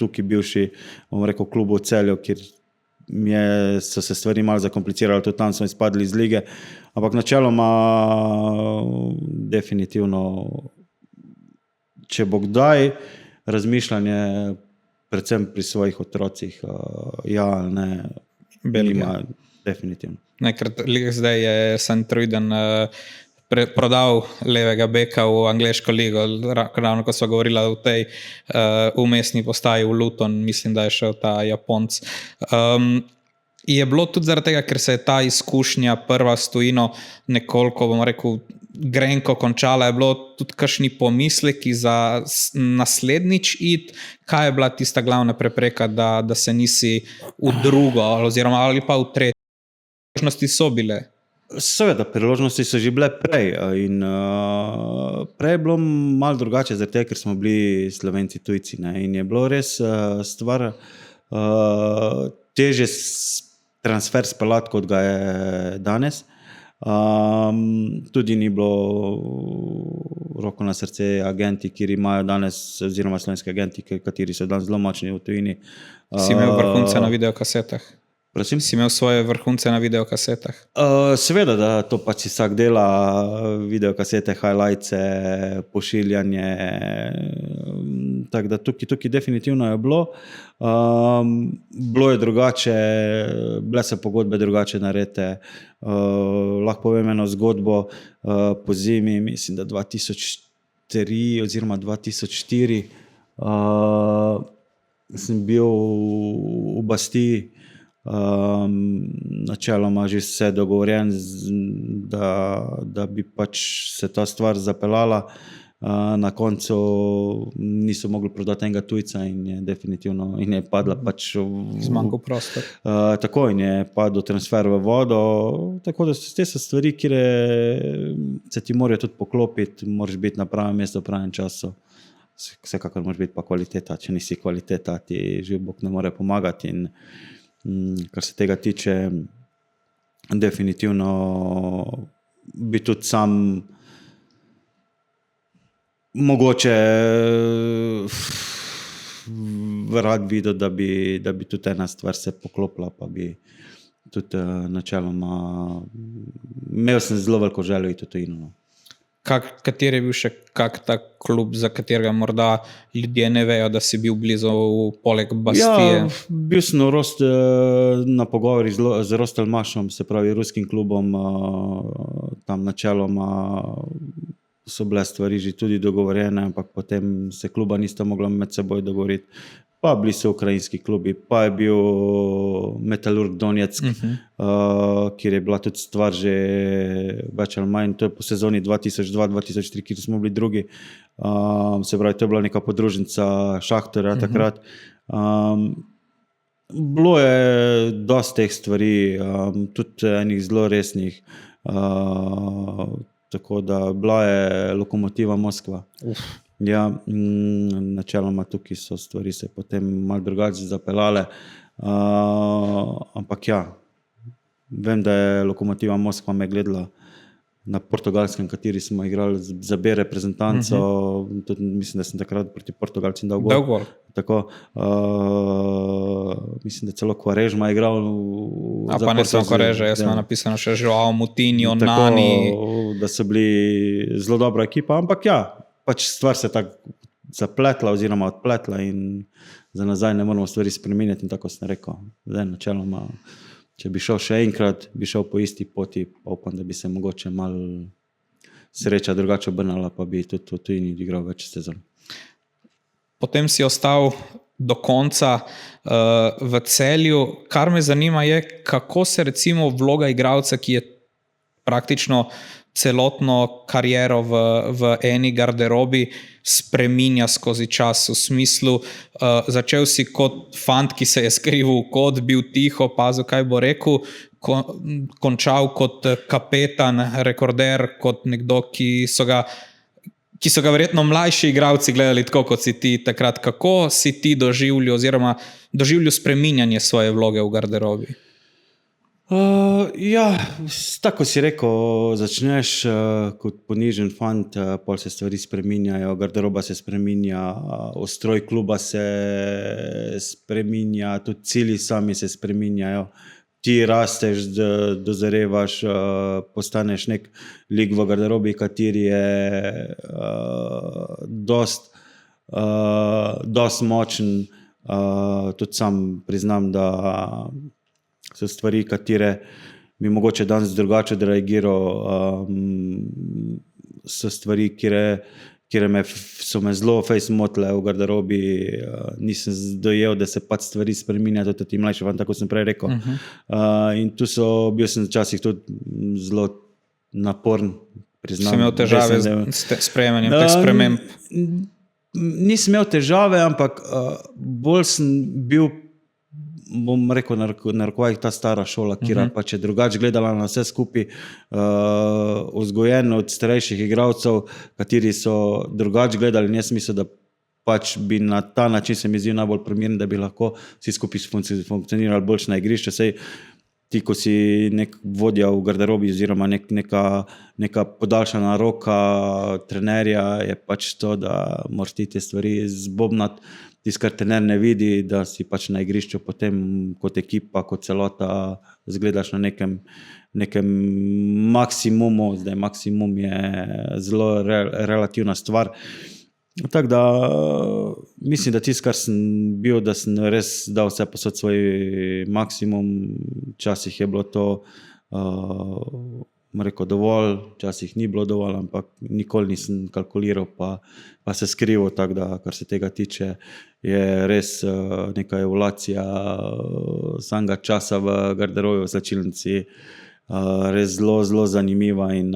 tukaj bivši, bom rekel, klubu v Celju, kjer so se stvari malo zakomplicirali, tudi tam smo izpadli iz lige, ampak načeloma definitivno, če bo kdaj razmišljanje predvsem pri svojih otrocih, ja, ne, Belgija, definitivno. Zdaj je Saint-Truiden prodal levega beka v angleško ligo, ravno ko so govorili o tej umestni postaji v Luton, mislim, da je šel ta Japonc. Je bilo tudi zaradi tega, ker se je ta izkušnja prva s tujino nekoliko, bomo rekel, grenko končala, je bilo tudi kakšni pomisleki za naslednjič iti? Kaj je bila tista glavna prepreka, da se nisi v drugo oziroma ali pa v tretje? Možnosti so bile? Seveda, priložnosti so že bile prej in prej je bilo malo drugače, zaradi tega, ker smo bili Slovenci tujci, ne? In je bilo res stvar teže transfer speljati, kot ga je danes. Tudi ni bilo roko na srce agenti, ki imajo danes, oziroma slovenski agenti, kateri so danes zelo močni v tujini. Si imel vrhunce na videokasetah? Prosim? Si imel svoje vrhunce na videokasetah? Seveda, da to pač vsak dela, videokasete, highlightse, pošiljanje, tako da tukaj definitivno je bilo. Bilo je drugače, bile so pogodbe drugače narejene. Lahko povem eno zgodbo po zimi, mislim, da 2003 oziroma 2004 sem bil v Bastiji, načeloma že vse dogovorjen, da bi pač se ta stvar zapeljala. Na koncu niso mogli prodati enega tujca in je definitivno in je padla pač zmanjkal prostor. Tako in je padel transfer v vodo, tako da te so stvari, kjer se ti morajo tudi poklopiti, moraš biti na pravem mestu v pravem času. Vsekakor moraš biti pa kvaliteta, če nisi kvaliteta, ti živ Bog ne more pomagati in kar se tega tiče, definitivno bi tudi sam mogoče rad videl, da bi tudi ena stvar se poklopila, pa bi tudi načeloma imel sem zelo veliko željo iti v tujino. Kateri je bil še kak ta klub, za katerega morda ljudje ne vejo, da si bil blizu poleg Bastije? Ja, bil sem na pogovori z Rostelmašom, se pravi ruskim klubom, tam načeloma so bile stvari že tudi dogovorjene, ampak potem se kluba nista mogla med seboj dogovoriti. Pa bili so ukrajinski klubi, pa je bil Metalurg Donetsk, kjer je bila tudi stvar že več ali manj, to je po sezoni 2002-2003, kjer smo bili drugi, se pravi, to je bila neka podružnica Šahterja takrat. Bilo je dosti teh stvari, tudi enih zelo resnih, tako da bila je Lokomotiva Moskva. Ja, načeloma tukaj so stvari se potem malo drugače zapeljale, ampak ja, vem, da je Lokomotiva Moskva me gledala na Portugalskem, kateri smo igrali za B reprezentanco, tudi mislim, da sem takrat proti Portugalcem dal gol. Tako, mislim, da celo Quaresma igral. Pa ne samo Quaresma, jaz sem napisano še Joao Moutinho, Nani. Da so bili zelo dobra ekipa, ampak ja, pač stvar se tako zapletla oziroma odpletla in za nazaj ne moramo stvari spremenjati in tako sem rekel. Zdaj načeloma, če bi šel še enkrat, bi šel po isti poti, pa upam, da bi se mogoče malo sreča drugače obrnala, pa bi tudi v tujini igral več sezon. Potem si ostal do konca v Celju. Kar me zanima je, kako se recimo vloga igralca, ki je praktično celotno kariero v eni garderobi spreminja skozi čas, v smislu, začel si kot fant, ki se je skrival v kot, bil tiho, pazil, kaj bo rekel, končal kot kapetan, rekorder, kot nekdo, ki so ga verjetno mlajši igralci gledali tako, kot si ti takrat. Kako si ti doživljal oziroma doživljal spreminjanje svoje vloge v garderobi? Ja, tako si rekel, začneš kot ponižen fant, pol se stvari spreminjajo, garderoba se spreminja, ustroj kluba se spreminja, tudi cilji sami se spreminjajo. Ti rasteš, dozarevaš, postaneš nek lik v garderobi, kateri je dost močen, tudi sam priznam, da so stvari, katere bi mogoče danes drugače reagiral, so stvari, kjer so me zelo fejs motile v garderobi, nisem dojel, da se pač stvari spreminjajo, tudi mlajši fan, tako sem prej rekel. In tu bil sem včasih tudi zelo naporen, priznam. Si imel težave s sprejemanjem teh sprememb? Nisem imel težave, ampak bolj sem bil, bom rekel, narekovajih ta stara šola, kjer pač je drugače gledala na vse skupaj, vzgojen od starejših igralcev, kateri so drugače gledali, in jaz mislim, da pač bi na ta način se mi zdi najbolj primeren, da bi lahko vsi skupaj funkcionirali boljše na igrišče. Sej ti, ko si nek vodja v garderobi oziroma neka podaljšana roka trenerja, je pač to, da moraš ti te stvari zbobnati. Tisto, kar trener ne vidi, da si pač na igrišču potem kot ekipa, kot celota zgledaš na nekem maksimumu. Zdaj maksimum je zelo relativna stvar. Tako da mislim, da tisto, kar sem bil, da sem res dal vse posod svoj maksimum. Včasih je bilo to rekel, dovolj, včasih ni bilo dovolj, ampak nikoli nisem kalkuliral pa se skrival, tako da kar se tega tiče, je res neka evolucija samega časa v garderobi, v slačilnici, res zelo, zelo zanimiva in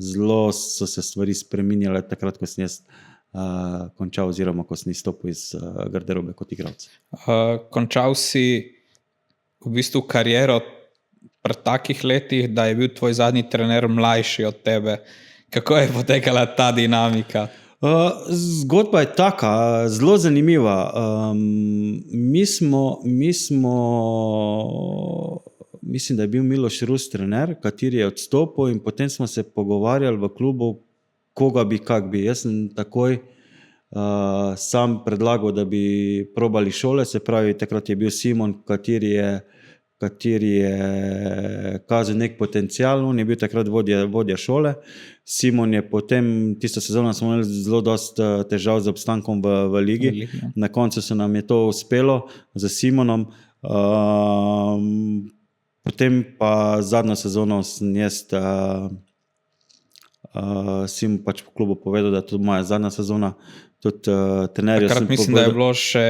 zelo so se stvari spreminjale takrat, ko sem jaz končal oziroma ko sem izstopil iz garderobe kot igralec. Končal si v bistvu kariero pri takih letih, da je bil tvoj zadnji trener mlajši od tebe. Kako je potekala ta dinamika? Zgodba je taka, zelo zanimiva. Mislim, da je bil Miloš Rus trener, kateri je odstopil in potem smo se pogovarjali v klubu, koga bi, kak bi. Jaz sem takoj sam predlagal, da bi probali šole, se pravi, takrat je bil Simon, kateri je kazal nek potencial, on je bil takrat vodja šole. Simon je potem, tisto sezono smo imeli zelo dosti težav z obstankom v ligi. Na koncu se nam je to uspelo z Simonom. Potem pa zadnjo sezono sem jaz Simon pač po klubu povedal, da je to moja zadnja sezona. Tudi trenerju sem povedal. Takrat mislim, da je bilo še,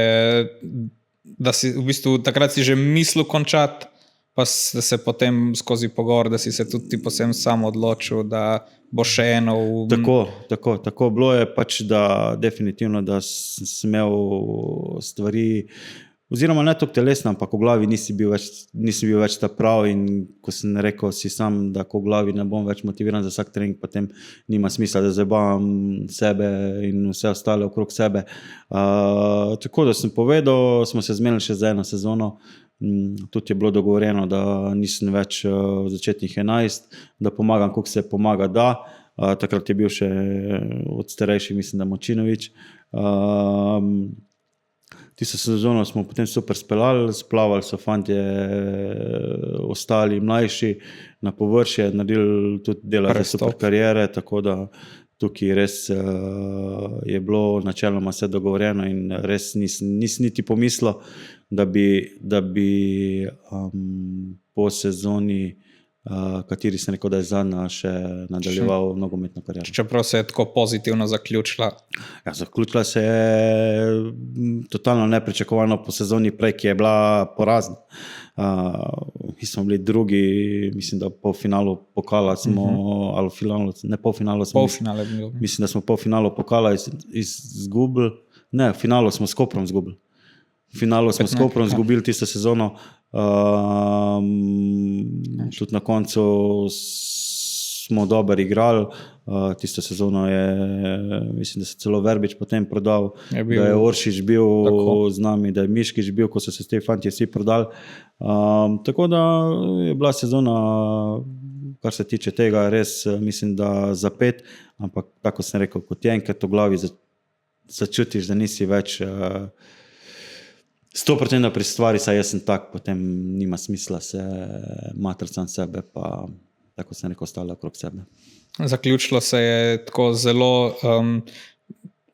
da si v bistvu takrat si že mislil končati, pa se potem skozi pogovor, da si se tudi ti posebno sam odločil, da bo še eno. Tako bilo je pač, da definitivno, da sem imel stvari, oziroma ne toliko telesno, ampak v glavi nisem bil več ta prav in ko sem rekel si sam, da ko v glavi ne bom več motiviran za vsak trening, potem nima smisla, da zabavam sebe in vse ostale okrog sebe. Tako da sem povedal, smo se zmenili še za eno sezono, tudi je bilo dogovorjeno, da nisem več v začetnih 11, da pomagam, koliko se pomaga da. Takrat je bil še od starejših, mislim, da Močinovič. Tisto sezono smo potem super speljali, splavali so fantje, ostali mlajši na površje, naredili tudi delali super karijere, tako da tukaj res je bilo načeloma vse dogovorjeno in res nisem niti pomislil, da bi po sezoni, kateri sem rekel, da je zadnja, še nadaljeval nogometno kariero. Čeprav se je tako pozitivno zaključila. Ja, zaključila se je totalno nepričakovano po sezoni prej, ki je bila porazna. Mi smo bili drugi, mislim, da po finalu pokala smo, ali finalu, ne po finalu smo, mislim, da smo po finalu pokala izgubili, ne, v finalu smo s Koprom izgubili. V finalu smo s Koprom izgubili tisto sezono. Tudi na koncu smo dobro igrali. Tisto sezono je, mislim, da se celo Verbič potem prodal, da je Oršič bil z nami, da je Miškič bil, ko so se te fantje vsi prodali. Tako da je bila sezona, kar se tiče tega, res mislim, da za 5, ampak tako sem rekel, kot je enkrat v glavi začutiš, da nisi več 100% pri stvari, saj jaz sem tak, potem nima smisla se matrati sam sebe, pa tako sem rekel, ostala okrog sebe. Zaključilo se je tako zelo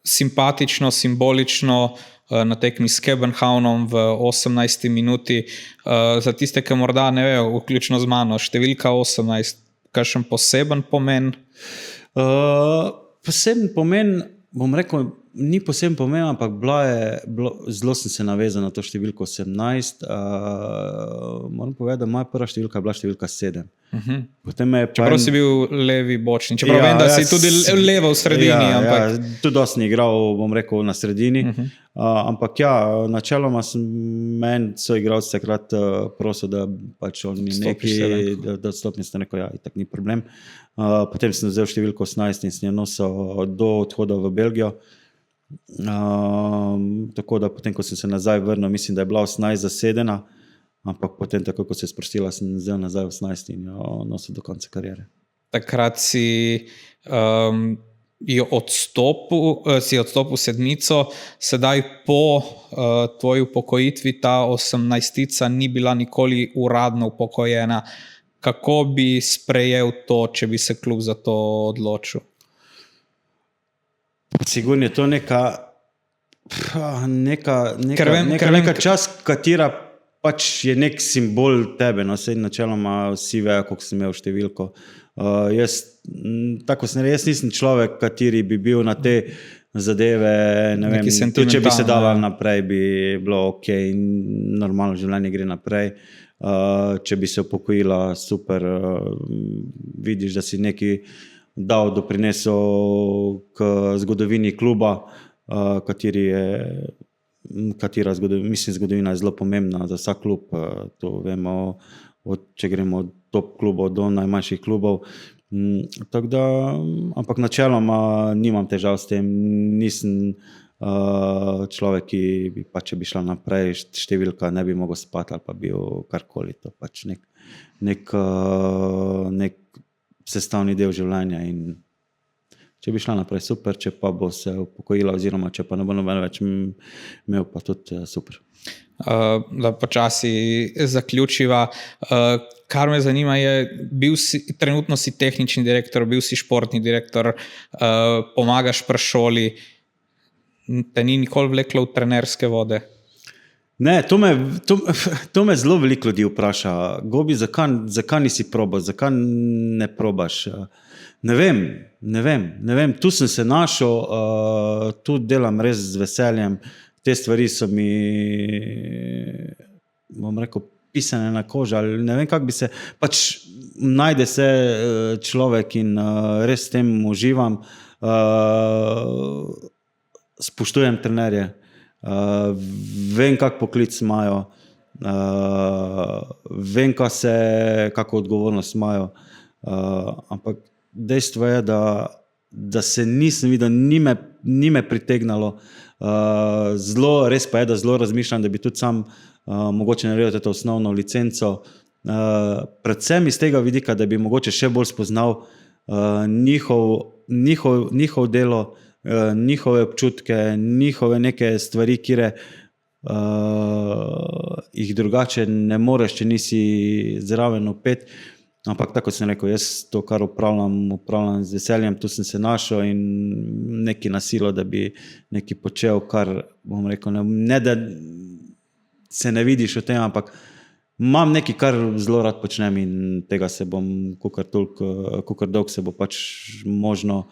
simpatično, simbolično na tekmi s Kebenhavnom v 18. minuti. Za tiste, ki morda ne vejo, vključno z mano, številka 18, kakšen poseben pomen? Poseben pomen, bom rekel, ni poseben pomen, ampak zelo sem se navezal na to številko 18. Moram povedati, da moja prva številka je bila številka 7. Čeprav si bil levi bočni, čeprav vem, da si tudi levo v sredini. Tudi dosti ni igral, bom rekel, na sredini. Ampak načeloma sem soigralec takrat prosil, da pač on mi nekaj, da odstopim, sem rekel, itak ni problem. Potem sem vzel številko 18 in sem jo nosil do odhoda v Belgijo. Tako da potem, ko sem se nazaj vrnil, mislim, da je bila 18 zasedena, ampak potem, tako ko se je sprostila, sem vzel nazaj 18 in jo nosil do konca karijere. Takrat si odstopil Sedmico, sedaj po tvoji upokojitvi ta 18-tica ni bila nikoli uradno upokojena. Kako bi sprejel to, če bi se klub za to odločil? Sigurno je to neka čas, katera pač je nek simbol tebe, no, sej načeloma vsi vejo, koliko sem imel številko. Jaz nisem človek, kateri bi bil na te zadeve, ne vem, tudi če bi se dala naprej, bi bilo ok, normalno življenje gre naprej. Če bi se upokojila, super, vidiš, da si nekaj dal, doprinesel k zgodovini kluba, zgodovina je zelo pomembna za vsak klub, to vemo, če gremo od top klubov do najmanjših klubov. Tako da, ampak načeloma nimam težav s tem, nisem človek, ki bi pa, če bi šla naprej, številka ne bi mogel spati ali pa bil karkoli, to pač nek sestavni del življenja in če bi šla naprej, super, če pa bo se upokojila oziroma če pa ne bo noben več imel, pa tudi super. Da počasi zaključiva. Kar me zanima je, trenutno si tehnični direktor, bil si športni direktor, pomagaš pri šoli, te ni nikoli vleklo v trenerske vode? Ne, to me zelo veliko ljudi vpraša. Gobi, zakaj nisi probal, zakaj ne probaš? Ne vem, tu sem se našel, tu delam res z veseljem, te stvari so mi, bom rekel, pisane na kožo, ali ne vem, kako bi se, pač najde se človek in res s tem uživam, spoštujem trenerje, vem, kak poklic imajo, vem, kako odgovornost imajo, ampak dejstvo je, da se nisem videl, ni me pritegnalo, res pa je, da zelo razmišljam, da bi tudi sam mogoče naredil to osnovno licenco, predvsem iz tega vidika, da bi mogoče še bolj spoznal njihov delo, njihove občutke, njihove neke stvari, kire jih drugače ne moreš, če nisi zraven opet. Ampak tako sem rekel, jaz to, kar upravljam z veseljem, tu sem se našel in neki na silo, da bi neki počel, kar bom rekel, ne da se ne vidiš v tem, ampak imam neki, kar zelo rad počnem in tega se bom, kakor dolgo se bo pač možno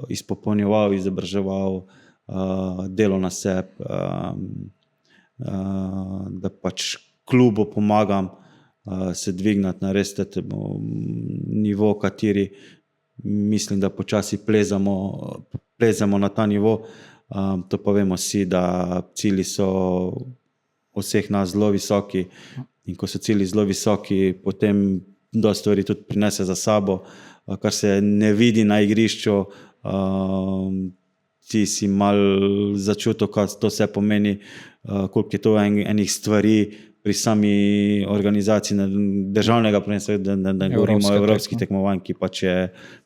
izpopolnjeval, izobraževal, delo na sebi, da pač klubu pomagam se dvignati na res nivo, kateri mislim, da počasi plezamo na ta nivo. To pa vemo vsi, da cilji so vseh nas zelo visoki in ko so cilji zelo visoki, potem dosti stvari tudi prinese za sabo, kar se ne vidi na igrišču, ti si malo začutil, kaj to vse pomeni, koliko je to enih stvari pri sami organizaciji državnega prvenstva, da govorimo o evropskih tekmovanj, ki pač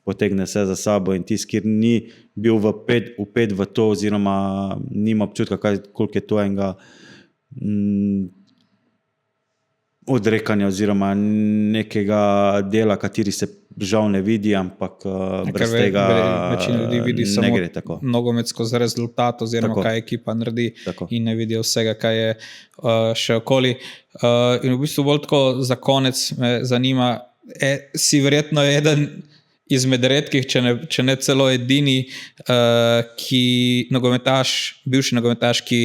potegne vse za sabo in tisti, ki ni bil vpet v to oziroma nima občutka, koliko je to enega odrekanja oziroma nekega dela, kateri se žal ne vidi, ampak brez tega ljudi vidi ne gre tako. Nogomet skozi rezultat oziroma tako, kaj ekipa naredi tako. In ne vidijo vsega, kaj je še okoli. In v bistvu bolj tako za konec me zanima, si verjetno eden izmed redkih, če ne celo edini, bivši nogometaš, ki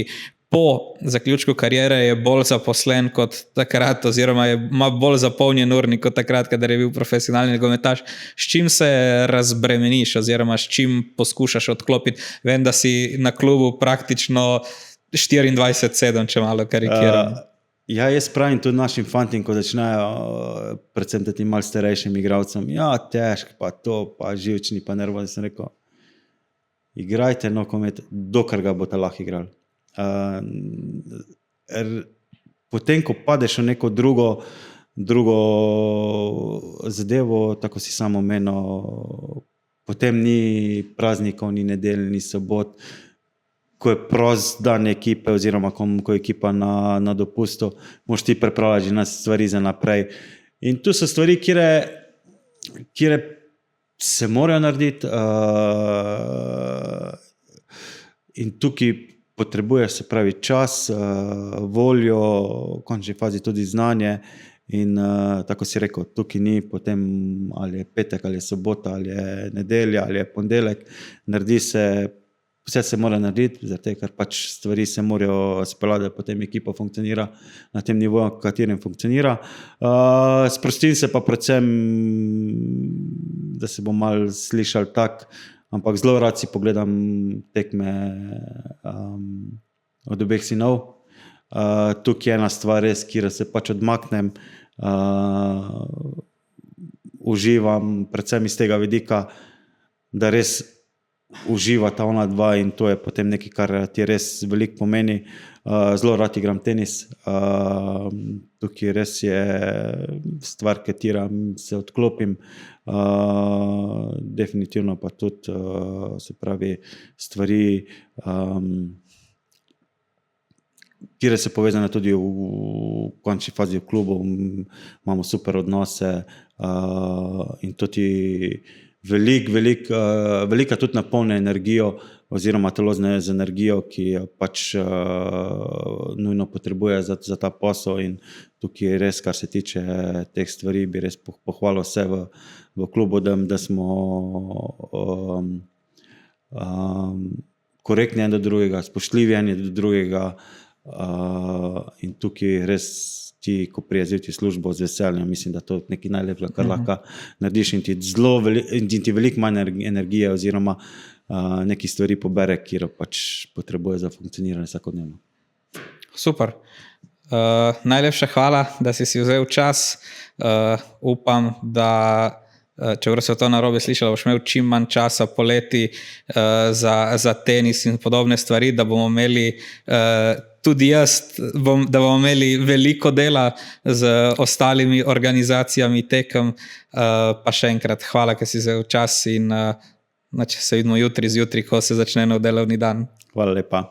po zaključku kariere je bolj zaposlen kot takrat, oziroma ima bolj zapolnjen urnik kot takrat, kadar je bil profesionalni nogometaš. S čim se razbremeniš oziroma s čim poskušaš odklopiti? Vem, da si na klubu praktično 24/7, če malo karikiram. Jaz pravim tudi našim fantim, ko začnejo, predvsem tem malo starejšim igralcem, težko, pa to, pa živčni, pa nervozni, sem rekel, igrajte nogomet, dokler ga boste lahko igrali. Potem, ko padeš v neko drugo zadevo, tako si samo omenil, potem ni praznikov, ni nedelj, ni sobot, ko je prost dan ekipe oziroma ko je ekipa na dopustu, moš ti pripravljati že na stvari za naprej. In tu so stvari, kjer se morajo narediti in tukaj potrebuje, se pravi, čas, voljo, v končni fazi tudi znanje in tako si rekel, tukaj ni potem ali je petek, ali je sobota, ali je nedelja, ali je ponedeljek, vse se mora narediti, zato ker pač stvari se morajo speljati, da potem ekipa funkcionira na tem nivoju, v katerem funkcionira. Sprostim se pa predvsem, da se bom malo slišal tak, ampak zelo rad si pogledam tekme od obeh sinov. Tukaj je ena stvar res, kjer se pač odmaknem, uživam predvsem iz tega vidika, da res uživata ona dva in to je potem nekaj, kar ti res veliko pomeni. Zelo rad igram tenis, tukaj res je stvar, katera se odklopim, definitivno pa tudi, se pravi, stvari, kjer se povezane tudi v končni fazi v klubu, imamo super odnose in tudi velika tudi napolne energijo oziroma telo z energijo, ki jo pač nujno potrebuje za ta posel in tukaj res, kar se tiče teh stvari, bi res pohvalil vse v klubu, da smo korektni en do drugega, spoštljivi en do drugega in tukaj res ti, ko prijezil ti službo z veseljem, mislim, da to je nekaj najlepšega, kar lahko narediš in ti veliko manj energije oziroma neki stvari pobere, ki jo pač potrebuje za funkcioniranje vsakodnevno. Super. Najlepša hvala, da si vzel čas. Upam, da čeprav se to narobe slišalo, boš imel čim manj časa poleti za tenis in podobne stvari, da bomo imeli tudi jaz, da bomo imeli veliko dela z ostalimi organizacijami tekem. Pa še enkrat hvala, ker si vzel čas in se vidimo jutri zjutraj, ko se začne nov delovni dan. Hvala lepa.